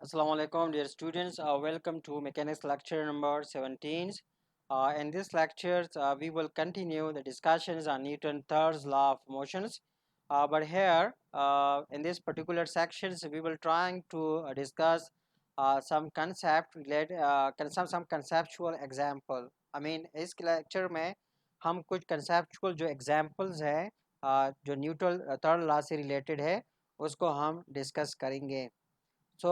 Assalamu alaikum, dear students. Welcome to mechanics lecture number 17. In this lecture, we will continue the discussions on Newton's third law of motions. But here, in this particular sections, we will trying to discuss some concept related, some conceptual example. I mean, इस lecture में हम कुछ conceptual जो examples है, जो Newton third law से related है, उसको हम discuss करेंगे. सो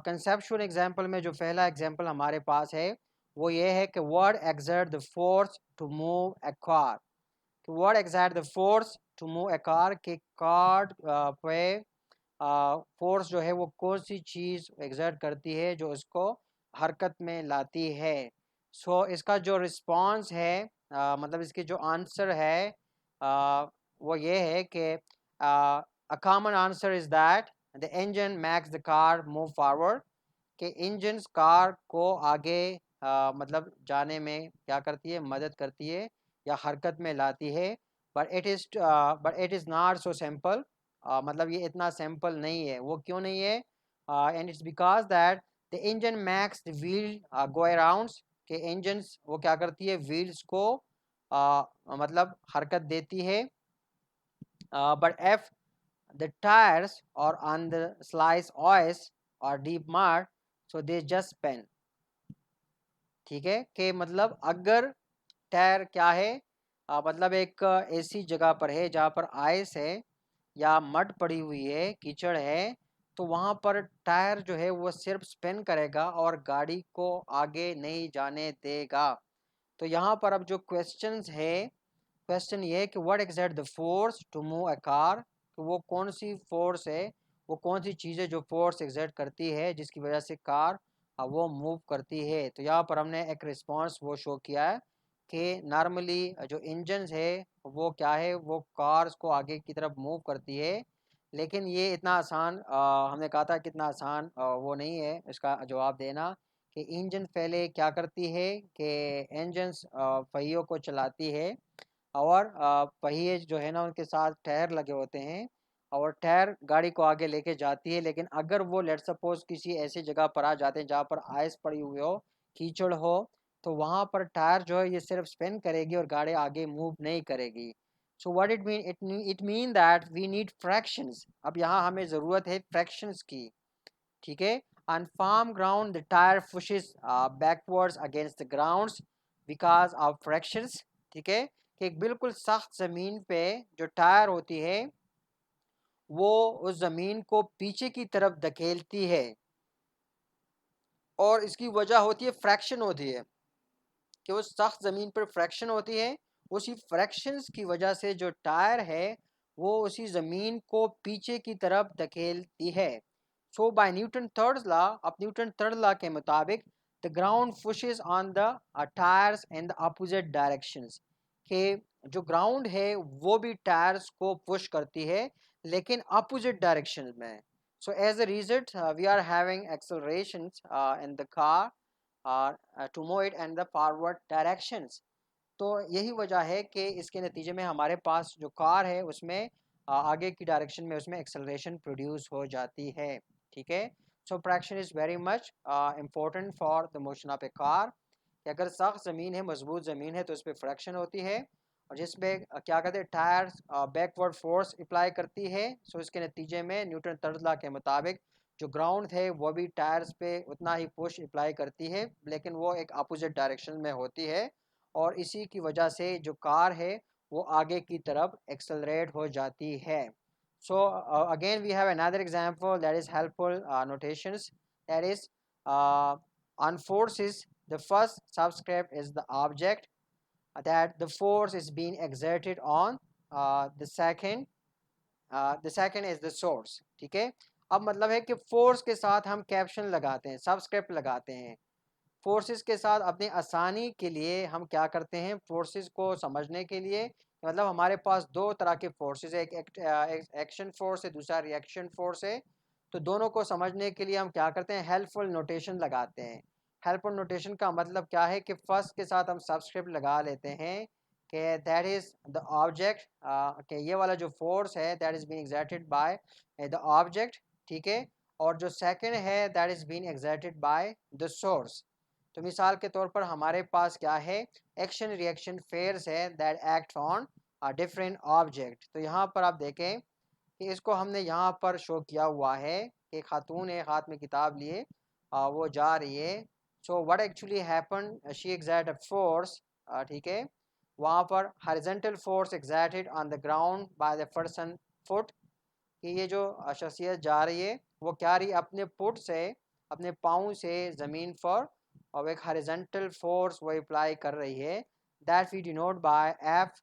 कंसेप्चुअल एग्जांपल में जो पहला एग्जांपल हमारे पास है वो ये है कि what exert the force to move a car. कि what exert the force to move a car के कार पे फोर्स जो है वो कौन सी चीज़ एक्सर्ट करती है जो उसको हरकत में लाती है. इसका जो रिस्पांस है मतलब इसके जो आंसर है वो ये है कि a common answer is that the engine makes the car move forward. कि इंजन कार को आगे मतलब जाने में क्या करती है, मदद करती है या हरकत में लाती है. But it is not so simple. मतलब ये इतना सिंपल नहीं है. वो क्यों नहीं है? And it's because that the engine max the wheel go arounds. के इंजन वो क्या करती है, व्हील्स को मतलब हरकत देती है. But if the tires or on the slice ice or deep mud, so they just spin. ठीक है कि मतलब अगर टायर क्या है, मतलब एक ऐसी जगह पर है जहाँ पर आइस है या मड पड़ी हुई है, कीचड़ है, तो वहाँ पर टायर जो है वो सिर्फ स्पिन करेगा और गाड़ी को आगे नहीं जाने देगा. तो यहाँ पर अब जो क्वेश्चंस है, क्वेश्चन ये है कि what exert the force to move a car. तो वो कौन सी फोर्स है, वो कौन सी चीज़ है जो फोर्स एक्सर्ट करती है जिसकी वजह से कार वो मूव करती है. तो यहाँ पर हमने एक रिस्पांस वो शो किया है कि नॉर्मली जो इंजन्स है वो क्या है, वो कार्स को आगे की तरफ मूव करती है. लेकिन ये इतना आसान हमने कहा था कितना आसान वो नहीं है इसका जवाब देना. कि इंजन पहले क्या करती है कि इंजन्स पहियों को चलाती है और पहिए जो है ना उनके साथ टायर लगे होते हैं और टायर गाड़ी को आगे लेके जाती है. लेकिन अगर वो लेट सपोज किसी ऐसी जगह पर आ जाते हैं जहाँ पर आइस पड़ी हुई हो, कीचड़ हो, तो वहाँ पर टायर जो है ये सिर्फ स्पिन करेगी और गाड़ी आगे मूव नहीं करेगी. So what it mean that we need fractions. अब यहाँ हमें ज़रूरत है फ्रैक्शंस की. ठीक है. On firm ground the tyre pushes backwards against the grounds because of fractions. ठीक है कि एक बिल्कुल सख्त ज़मीन पे जो टायर होती है वो उस ज़मीन को पीछे की तरफ धकेलती है और इसकी वजह होती है फ्रैक्शन होती है कि वो सख्त ज़मीन पर फ्रैक्शन होती है. उसी फ्रैक्शंस की वजह से जो टायर है वो उसी ज़मीन को पीछे की तरफ धकेलती है. सो बाय न्यूटन थर्ड लॉ, अब न्यूटन थर्ड लॉ के मुताबिक the ground pushes on the tyres in the opposite directions. के जो ग्राउंड है वो भी टायर्स को पुश करती है लेकिन अपोजिट डायरेक्शन में. So as a result we are having accelerations in the car to move it and the forward directions. तो यही वजह है कि इसके नतीजे में हमारे पास जो कार है उसमें आगे की डायरेक्शन में उसमें एक्सेलरेशन प्रोड्यूस हो जाती है. ठीक है. So friction is very much important for the motion of a car. कि अगर सख्त ज़मीन है, मजबूत ज़मीन है, तो इस पर फ्रैक्शन होती है और जिसमें क्या कहते हैं टायर्स बैकवर्ड फोर्स अप्लाई करती है. सो इसके नतीजे में न्यूटन थर्ड लॉ के मुताबिक जो ग्राउंड है वो भी टायर्स पे उतना ही पुश अप्लाई करती है लेकिन वो एक अपोजिट डायरेक्शन में होती है और इसी की वजह से जो कार है वो आगे की तरफ एक्सेलरेट हो जाती है. So again we have another example that is helpful notations. That is on forces the first subscript is the object that the force is being exerted on. The second is the source. ठीक है. अब मतलब है कि force के साथ हम caption लगाते हैं, सबस्क्रिप्ट लगाते हैं. फोर्सेस के साथ अपनी आसानी के लिए हम क्या करते हैं, फोर्सेस को समझने के लिए मतलब हमारे पास दो तरह के फोर्सेस है, एक एक्शन फोर्स है, दूसरा रिएक्शन फोर्स है. तो दोनों को समझने के लिए हम क्या करते हैं, हेल्पफुल नोटेशन लगाते हैं. हेल्पफुल नोटेशन का मतलब क्या है कि फर्स्ट के साथ हम सबस्क्रिप्ट लगा लेते हैं कि दैट इज़ द ऑब्जेक्ट, कि ये वाला जो फोर्स है that is being exerted by the object. ठीक है. और जो सेकंड है that is been exerted by the source. तो मिसाल के तौर पर हमारे पास क्या है, एक्शन रिएक्शन फेयर्स है that act on different object. तो यहाँ पर आप देखें कि इसको हमने यहाँ पर शो किया हुआ है कि खातून है, हाथ में किताब लिए वो जा रही है। So what actually happen, she exert a force, ठीक है, वहाँ पर horizontal force exerted on the ground by the person foot, कि ये जो शख्सियत जा रही है वो क्या रही, अपने पुट से, अपने पाँव से ज़मीन पर, और एक हॉरिजॉन्टल फोर्स वो अप्लाई कर रही है, that we denote by F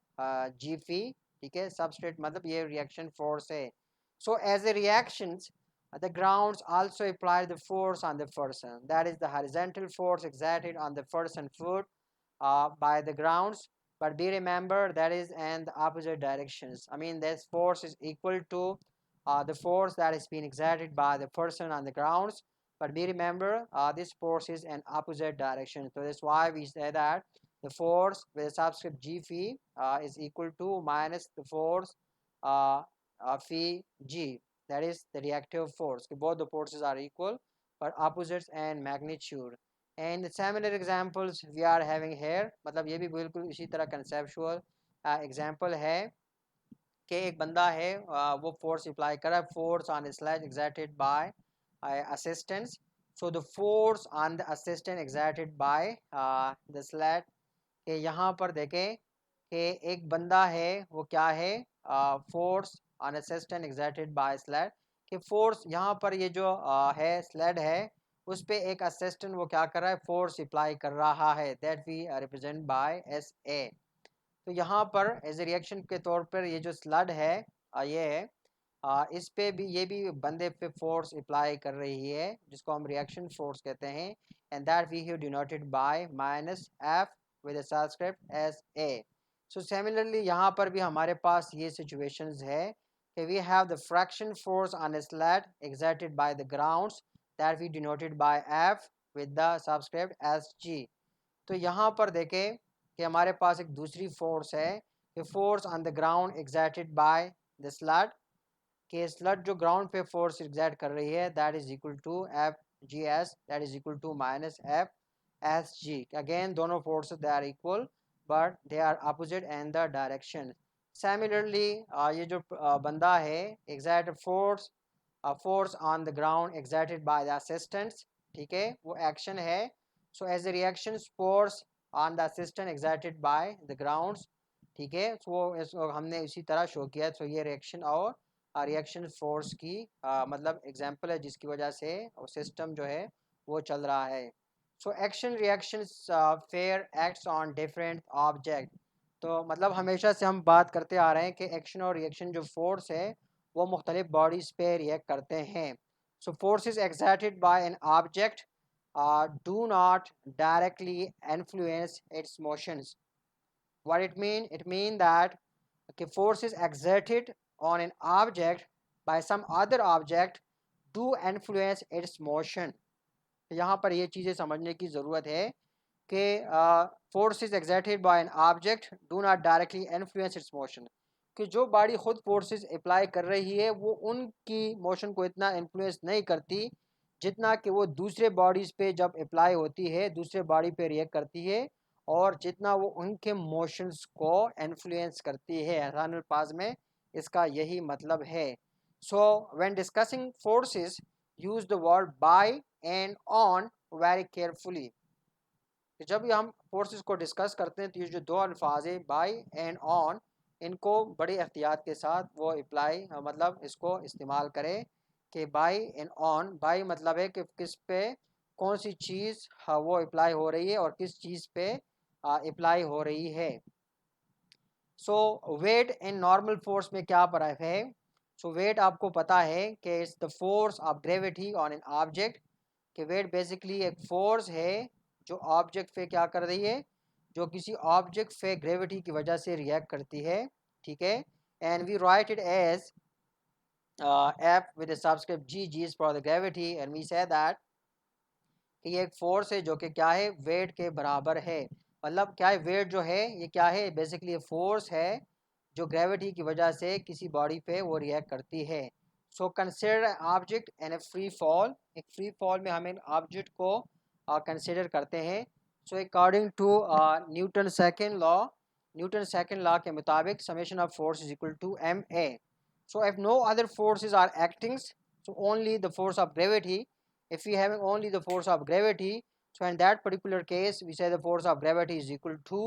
G P, ठीक है, सबस्ट्रेट मतलब ये रिएक्शन फोर्स है। So as a reactions the grounds also apply the force on the person, that is the horizontal force exerted on the person foot by the grounds, but be remember that is in the opposite directions. I mean this force is equal to the force that is being exerted by the person on the grounds, but be remember this force is in opposite direction. So that's why we say that the force with the subscript g phi is equal to minus the force phi g, that is the reactive force. Both the forces are equal but opposites and magnitude. And the similar examples we are having here, मतलब ये भी बिल्कुल इसी तरह conceptual example है कि एक बंदा है वो फोर्स अप्लाई कर रहा है, force on sledge exerted by assistants. So the force on the assistant exerted by the sledge, कि यहाँ पर देखें कि एक बंदा है वो क्या है, force on assistant exerted by sled, कि फोर्स यहाँ पर ये जो है स्लेड है उस पे एक असिस्टेंट वो क्या कर रहा है, फोर्स अप्लाई कर रहा है, that we represent by S A. तो यहाँ पर एज ए रिएक्शन के तौर पर ये जो स्लड है ये है, इस पे भी ये भी बंदे पे फोर्स अप्लाई कर रही है जिसको हम रिएक्शन फोर्स कहते हैं, and that we have denoted by minus F with subscript S A. So similarly यहाँ पर भी हमारे पास ये सिचुएशंस है कि we have the fraction force on a sled exerted by the grounds, that we denoted by F with the subscript S G. तो यहाँ पर देखें कि हमारे पास एक दूसरी फोर्स है कि force on the ground exerted by the sled, कि स्लड जो ग्राउंड पे फोर्स एक्सर्ट कर रही है that is equal to F G S, that is equal to minus F S G. Again दोनों force they are equal but they are opposite in the direction. Similarly ये जो बंदा है exert force, force on the ground exerted by the assistants, ठीक है, वो action है। So as a reaction force on the assistant exerted by the grounds, ठीक है, तो वो इसको हमने इसी तरह शो किया। तो ये रिएक्शन और रिएक्शन फोर्स की मतलब एग्जांपल है जिसकी वजह से सिस्टम जो है वो चल रहा है। So action reaction fair acts on different object. तो मतलब हमेशा से हम बात करते आ रहे हैं कि एक्शन और रिएक्शन जो फोर्स है वो मुख्तलिफ बॉडीज़ पे रिएक्ट करते हैं। So force is exerted by an object do not directly influence its motions. What it mean? It mean that okay, force is exerted on an object by some other object do influence its motion. यहाँ पर ये चीज़ें समझने की ज़रूरत है कि force is exerted by an object do not directly influence it's motion, कि जो बॉडी खुद फोर्सेस अप्लाई कर रही है वो उनकी मोशन को इतना इन्फ्लुएंस नहीं करती जितना कि वो दूसरे बॉडीज़ पे जब अप्लाई होती है, दूसरे बॉडी पे रिएक्ट करती है, और जितना वो उनके मोशंस को इन्फ्लुएंस करती है। आसान अल्फाज में इसका यही मतलब है। So when discussing forces use the word by and on very carefully. जब भी हम फोर्सेस को डिस्कस करते हैं तो ये जो दो अल्फाज है बाय एंड ऑन, इनको बड़ी एहतियात के साथ वो अप्लाई मतलब इसको इस्तेमाल करें कि बाय एंड ऑन। बाय मतलब है कि किस पे कौन सी चीज़ वो अप्लाई हो रही है और किस चीज़ पे अप्लाई हो रही है। सो वेट एंड नॉर्मल फोर्स में क्या फ़र्क है? सो वेट आपको पता है कि it's the force of gravity on an object, कि वेट बेसिकली एक फोर्स है जो ऑब्जेक्ट पे क्या कर रही है, जो किसी ऑब्जेक्ट पे ग्रेविटी की वजह से रिएक्ट करती है, ठीक है। And we write it as F with subscript G, G is for the gravity, and we say that कि ये एक फोर्स है जो कि क्या है, वेट के बराबर है। मतलब क्या है, वेट जो है ये क्या है, बेसिकली ये फोर्स है जो ग्रेविटी की वजह से किसी बॉडी पे वो रिएक्ट करती है। So consider object in a free fall, एक फ्री फॉल में हम एक ऑब्जेक्ट को कंसिडर करते हैं. So according to Newton second law के मुताबिक summation of force is equal to M A. So if no other forces are acting, so only the force of gravity, if we have only the force of gravity, so in that particular case we say the force of gravity is equal to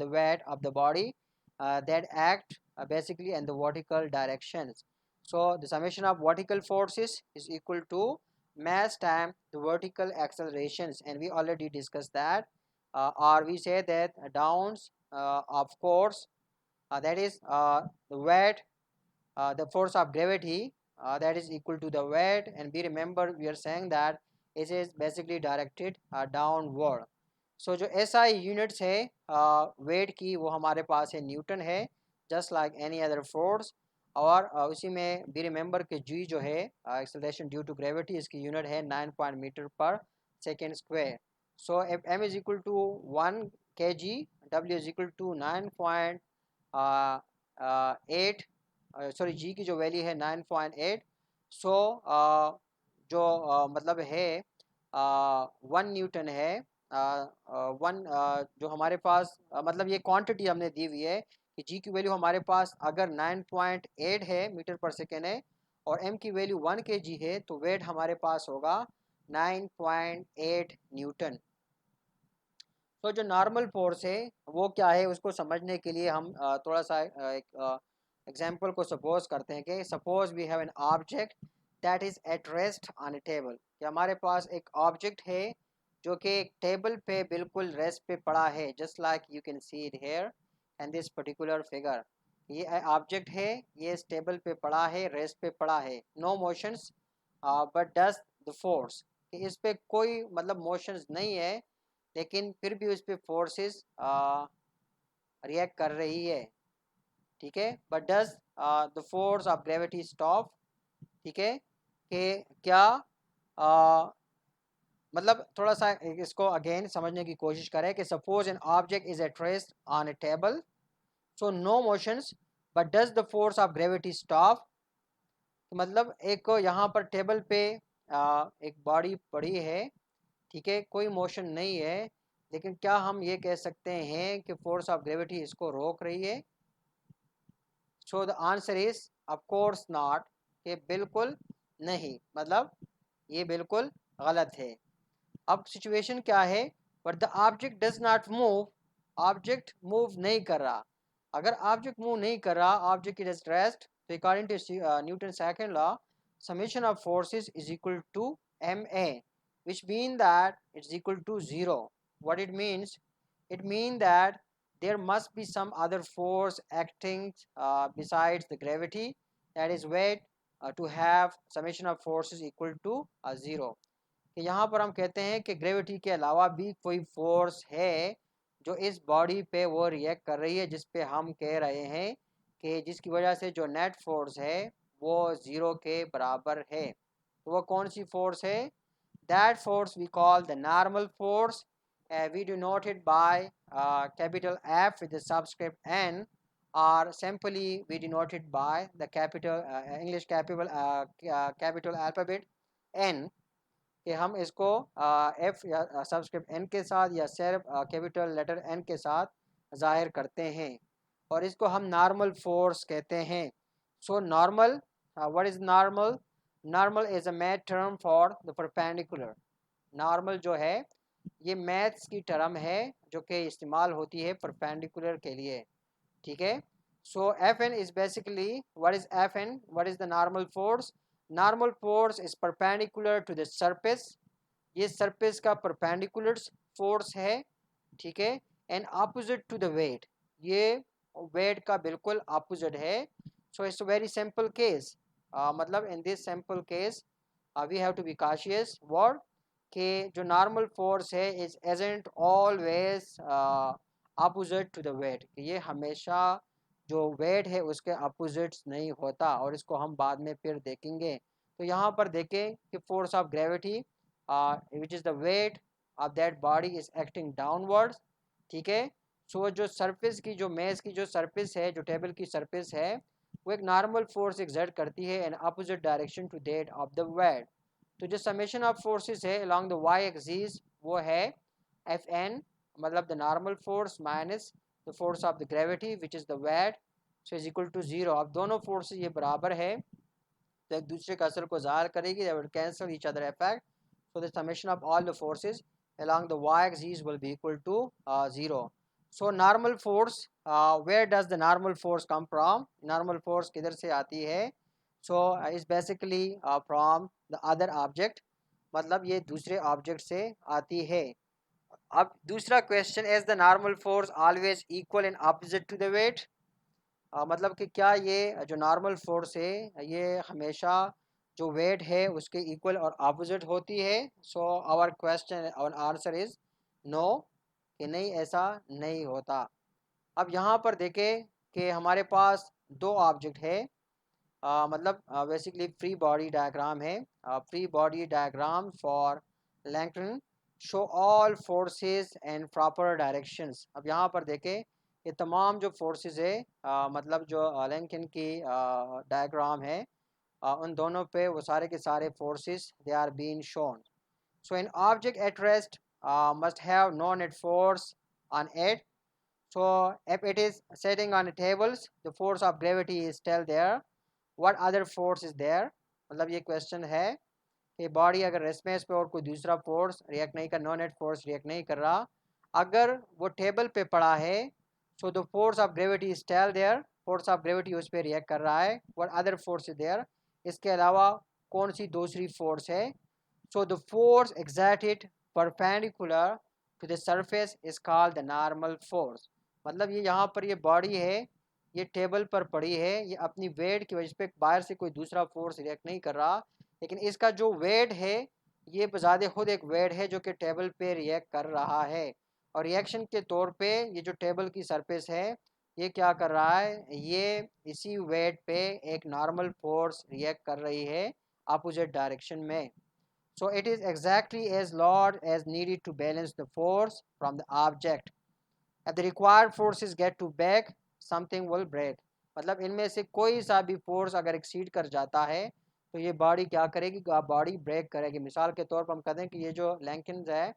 the weight of the body that act basically in the vertical directions. So the summation of vertical forces is equal to mass time the vertical accelerations, and we already discussed that, or we say that downs of course that is the weight, the force of gravity that is equal to the weight, and we remember we are saying that it is basically directed downward. So जो SI units है weight की वो हमारे पास है Newton है, just like any other force. और उसी में भी रिमेंबर कि G जो है acceleration due to gravity, इसकी यूनिट है 9 मीटर पर second square. So if m is equal to 1 kg, w is equal to 9.8, sorry जी की जो वैल्यू है 9.8. सो जो मतलब है 1 न्यूटन है, वन जो हमारे पास मतलब ये क्वांटिटी हमने दी हुई है कि जी की वैल्यू हमारे पास अगर 9.8 है मीटर पर सेकेंड है और एम की वैल्यू 1 kg है, तो वेट हमारे पास होगा 9.8 न्यूटन. तो जो नॉर्मल फोर्स है वो क्या है उसको समझने के लिए हम थोड़ा सा एक एग्जाम्पल को सपोज करते हैं कि suppose we have an object that is at rest on a table, कि हमारे पास एक ऑब्जेक्ट है जो कि एक टेबल पे बिल्कुल रेस्ट पे पड़ा है, just like you can see it here and this particular figure. ये ऑब्जेक्ट है, ये इस टेबल पे पड़ा है, रेस्ट पे पड़ा है, no motions but does the force, कि इस पे कोई मतलब मोशंस नहीं है लेकिन फिर भी उस पर फोर्सेस रिएक्ट कर रही है. ठीक है, but does the force of gravity stop. ठीक है, कि क्या मतलब थोड़ा सा इसको अगेन समझने की कोशिश करें कि suppose an object is at rest on a table, so no motions but does the force of gravity stop. मतलब एक यहाँ पर टेबल पे एक बॉडी पड़ी है, ठीक है, कोई मोशन नहीं है, लेकिन क्या हम ये कह सकते हैं कि फोर्स ऑफ ग्रेविटी इसको रोक रही है? So the answer is of course not, कि बिल्कुल नहीं, मतलब ये बिल्कुल गलत है. अब सिचुएशन क्या है? But the object does not move, object move नहीं कर रहा. अगर ऑब्जेक्ट मूव नहीं कर रहा, ऑब्जेक्ट इज रेस्ट, तो according to Newton second law summation of forces is equal to ma, which mean that it's equal to 0. What it means? It means that there must be some other force acting besides the gravity, that is weight, to have summation of forces equal to 0. कि यहाँ पर हम कहते हैं कि gravity के अलावा भी कोई फोर्स है जो इस बॉडी पे वो रिएक्ट कर रही है, जिस पे हम कह रहे हैं कि जिसकी वजह से जो नेट फोर्स है वो ज़ीरो के बराबर है. तो वो कौन सी फोर्स है? That force we call the normal force. We denote it by capital F with the subscript N, or simply we denote it by the capital English capital alphabet N, कि हम इसको एफ या subscript N के साथ या सिर्फ capital letter N के साथ ज़ाहिर करते हैं, और इसको हम नॉर्मल फोर्स कहते हैं. So normal, what is normal? Normal is a math term for the perpendicular. Normal जो है ये मैथ्स की टर्म है जो कि इस्तेमाल होती है परपेंडिकुलर के लिए. ठीक है, so F N is basically, what is F N, what is the normal force? Normal force is perpendicular to the surface, ये सरफेस का परपेंडिकुलर फोर्स है. ठीक है, and opposite to the weight, ये वेट का बिल्कुल ऑपोजिट है. So it's very simple case, मतलब in this simple case we have to be cautious word, कि जो नॉर्मल फोर्स है is agent always opposite to the weight, कि ये हमेशा जो वेट है उसके अपोजिट्स नहीं होता, और इसको हम बाद में फिर देखेंगे. तो यहाँ पर देखें कि force of gravity which is the weight of that body is acting downwards. ठीक है, सो जो सरफेस की, जो मेज की जो सरफेस है, जो टेबल की सरफेस है, वो एक नॉर्मल फोर्स एक्सर्ट करती है in opposite direction to that of the weight. तो जो समेशन ऑफ फोर्सेस है अलॉन्ग द वाई एक्सिस वो है एफ एन, मतलब the normal force minus the force of the gravity which is the weight, so is equal to zero. अब दोनों forces ये बराबर है तो एक दूसरे का असर को ज़ाहिर करेगी, they will cancel each other effect, so the summation of all the forces along the y-axis will be equal to 0. So normal force, where does the normal force come from? Normal force किधर से आती है? So is basically from the other object, मतलब ये दूसरे object से आती है। अब दूसरा question, is the normal force always equal and opposite to the weight? मतलब कि क्या ये जो नॉर्मल फोर्स है ये हमेशा जो वेट है उसके इक्वल और अपोजिट होती है? सो आवर क्वेश्चन और आंसर इज़ नो, कि नहीं, ऐसा नहीं होता। अब यहाँ पर देखें कि हमारे पास दो ऑब्जेक्ट है, मतलब बेसिकली फ्री बॉडी डायग्राम है, free body diagram for Langton show all forces and proper directions. अब यहाँ पर देखें ये तमाम जो फोर्सेस है, मतलब जो लैंगटन की डायग्राम है, उन दोनों पे वो सारे के सारे forces they are being shown. So an object at rest must have no net force on it. So if it is sitting on the tables, the force of gravity is still there. What other force is there? मतलब ये question है कि body अगर rest में, इस पे और कोई दूसरा फोर्स रिएक्ट नहीं कर, नॉन नेट फोर्स रिएक्ट नहीं कर रहा, अगर वो टेबल पे पड़ा है, so the force of gravity is still there, force of gravity उस पर रिएक्ट कर रहा है। What other force is there? इसके अलावा कौन सी दूसरी फोर्स है? So the force exerted perpendicular to the surface is called the normal force। मतलब ये यहाँ पर ये बॉडी है, ये टेबल पर पड़ी है, ये अपनी वेट की वजह से बाहर से कोई दूसरा फोर्स रिएक्ट नहीं कर रहा, लेकिन इसका जो वेट है ये बजाते खुद एक वेट है जो कि टेबल पे रिएक्ट कर रहा है, और रिएक्शन के तौर पे ये जो टेबल की सरफेस है ये क्या कर रहा है, ये इसी वेट पे एक नॉर्मल फोर्स रिएक्ट कर रही है अपोजिट डायरेक्शन में। So it is exactly as large as needed to balance the force from the object. If the required forces get too big, something will break। मतलब इनमें से कोई सा भी फोर्स अगर एक्सीड कर जाता है तो ये बॉडी क्या करेगी? बॉडी ब्रेक करेगी। मिसाल के तौर पर हम कहते हैं कि ये जो लैंकिन्स है,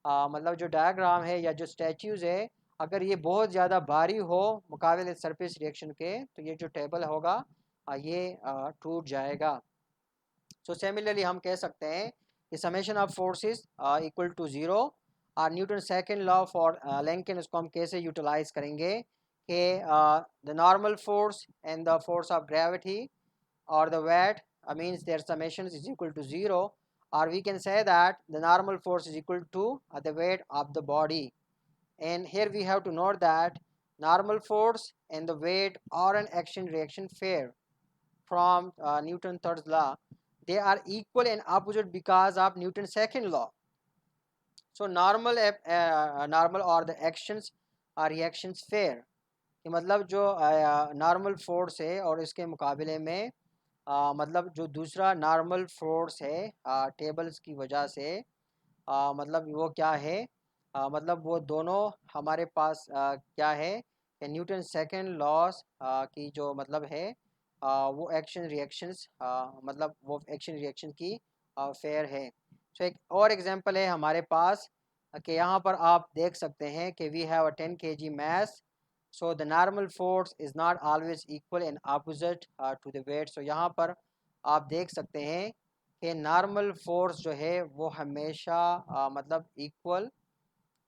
मतलब जो डायग्राम है या जो स्टैच्यूज़ है, अगर ये बहुत ज़्यादा भारी हो मुकाबले सरफेस रिएक्शन के, तो ये जो टेबल होगा ये टूट जाएगा। सो सिमिलरली हम कह सकते हैं कि summation of forces equal to zero. और न्यूटन सेकंड लॉ फॉर लैंकिन, उसको हम कैसे यूटिलाइज करेंगे कि the normal force and the force of gravity or the weight means their summation is equal to zero, or we can say that the normal force is equal to the weight of the body. And here we have to note that normal force and the weight are an action reaction pair from Newton's third law. They are equal and opposite because of Newton's second law. So normal or the actions are reactions pair, कि मतलब जो normal force है और इसके मुकाबले में मतलब जो दूसरा नॉर्मल फोर्स है टेबल्स की वजह से, मतलब वो क्या है, मतलब वो दोनों हमारे पास क्या है कि न्यूटन सेकंड लॉस की जो मतलब है वो एक्शन रिएक्शंस, मतलब वो एक्शन रिएक्शन की फेयर है। सो एक और एग्जांपल है हमारे पास कि यहाँ पर आप देख सकते हैं कि we have a 10 kg mass, so the normal force is not always equal and opposite to the weight। so यहाँ पर आप देख सकते हैं कि नॉर्मल फोर्स जो है वो हमेशा मतलब इक्वल,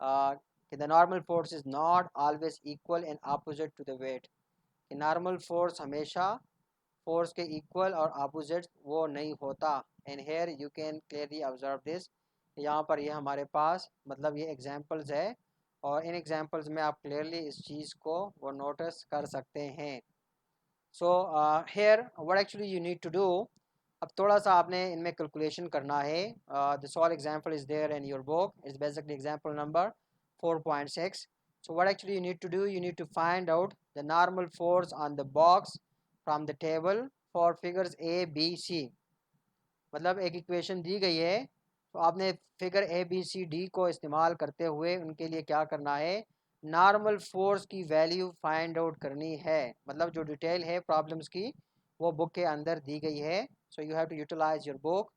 कि the normal force is not always equal and opposite to the weight, कि नॉर्मल फोर्स हमेशा फोर्स के इक्वल और अपोजिट वो नहीं होता। And here you can clearly observe this, यहाँ पर ये हमारे पास मतलब ये एग्जांपल्स है, और इन एग्जांपल्स में आप क्लियरली इस चीज़ को वो नोटिस कर सकते हैं। So here what actually you need to do, अब थोड़ा सा आपने इनमें कैलकुलेशन करना है। The solve example is there in your book, it's basically example number 4.6। so what actually you need to do, you need to find out the normal force on the box from the table for figures a b c। मतलब एक equation दी गई है तो आपने figure A B C D को इस्तेमाल करते हुए उनके लिए क्या करना है, नॉर्मल फोर्स की वैल्यू फाइंड आउट करनी है। मतलब जो डिटेल है प्रॉब्लम्स की वो बुक के अंदर दी गई है। So you have to utilize your book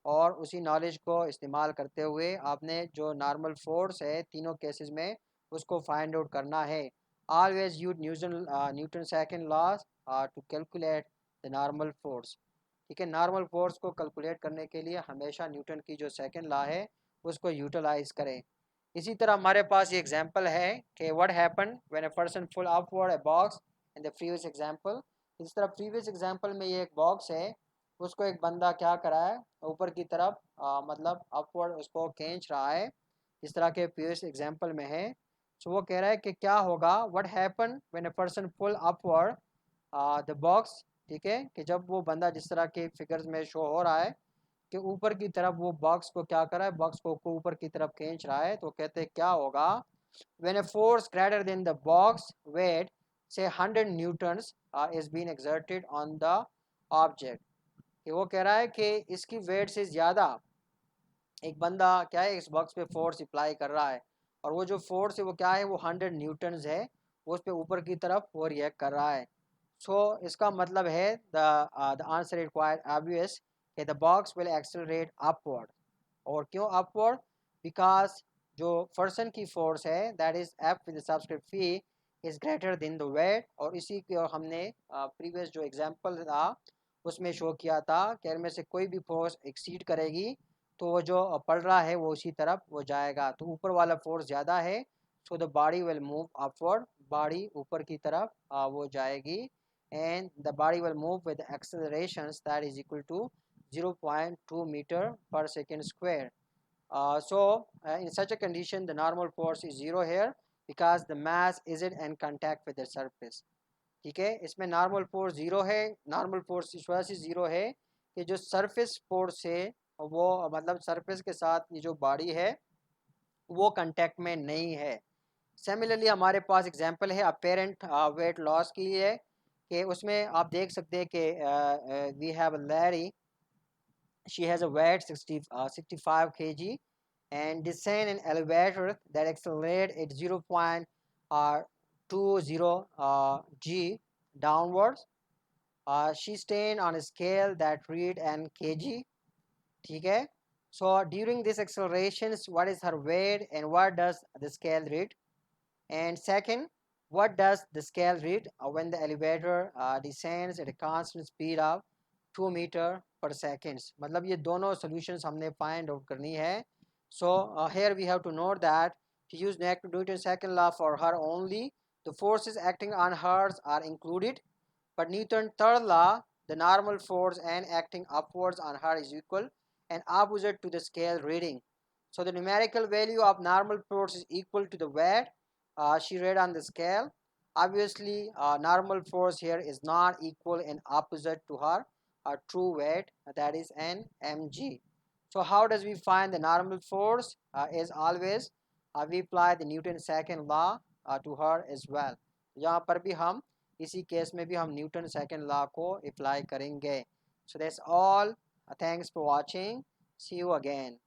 और उसी नॉलेज को इस्तेमाल करते हुए आपने जो नॉर्मल फोर्स है तीनों केसेस में उसको फाइंड आउट करना है। Always use Newton second laws to calculate the normal force. ठीक है, नॉर्मल फोर्स को कैलकुलेट करने के लिए हमेशा न्यूटन की जो सेकंड लॉ है उसको यूटिलाइज करें। इसी तरह हमारे पास ये एग्जांपल है कि what happen when a person pull upward a box in the previous example. इस तरह प्रीवियस एग्जांपल में ये एक बॉक्स है, उसको एक बंदा क्या करा है ऊपर की तरफ मतलब अपवर्ड उसको खींच रहा है, इस तरह के प्रीवियस एग्जांपल में है। सो वो कह रहा है कि क्या होगा, what happen when a person pull upward the box. ठीक है, कि जब वो बंदा जिस तरह के फिगर्स में शो हो रहा है कि ऊपर की तरफ वो बॉक्स को क्या कर रहा है, बॉक्स को ऊपर की तरफ खींच रहा है, तो कहते हैं क्या होगा when a force greater than the box weight से 100 newtons is been exerted on the object. कि वो कह रहा है कि इसकी वेट से ज़्यादा एक बंदा क्या है इस बॉक्स पे फोर्स अप्लाई कर रहा है और वो जो फोर्स है वो क्या है, वो 100 न्यूटन्स है, वो उस पे ऊपर की तरफ वो रिएक्ट कर रहा है। सो इसका मतलब है the answer is quite obvious कि the box will accelerate upward. और क्यों अपवर्ड? बिकॉज जो पर्सन की फोर्स है that is F with subscript P is greater than the weight. और इसी को हमने प्रीवियस जो एग्जांपल था उसमें शो किया था कि इनमें से कोई भी फोर्स एक्सीड करेगी तो वो जो पड़ रहा है वो उसी तरफ वो जाएगा। तो ऊपर वाला फोर्स ज़्यादा है, so the body will move upward, body ऊपर की तरफ वो जाएगी। And the body will move with accelerations that is equal to 0.2 metre per second square. In such a condition, the normal force is zero here because the mass isn't in contact with the surface. ठीक है, इसमें normal force zero है। Normal force इस वजह से zero है कि जो सरफेस फोर्स है वो मतलब सरफेस के साथ ये जो बॉडी है वो कांटेक्ट में नहीं है। सिमिलरली हमारे पास एग्जांपल है अपेरेंट वेट लॉस की है कि उसमें आप देख सकते हैं कि we have Larry, she has a weight 65 kg and descend an elevator that accelerate at 0.20 g downwards. She stand on a scale that read an kg. ठीक है, so during this accelerations what is her weight and what does the scale read? And second, what does the scale read when the elevator descends at a constant speed of 2 metre पर seconds? मतलब ये दोनों solutions हमने find out करनी है। सो here we have to note that to use Newton's second law for her only, the forces acting on hers are included, but Newton's third law, the normal force and acting upwards on her is equal and opposite to the scale reading. So the numerical value of normal force is equal to the weight she read on the scale. Obviously, normal force here is not equal and opposite to her true weight, that is n mg. So how does we find the normal force? As always, we apply the Newton's second law to her as well. यहाँ पर भी हम इसी case में भी हम Newton second law को apply करेंगे। So that's all, thanks for watching, see you again.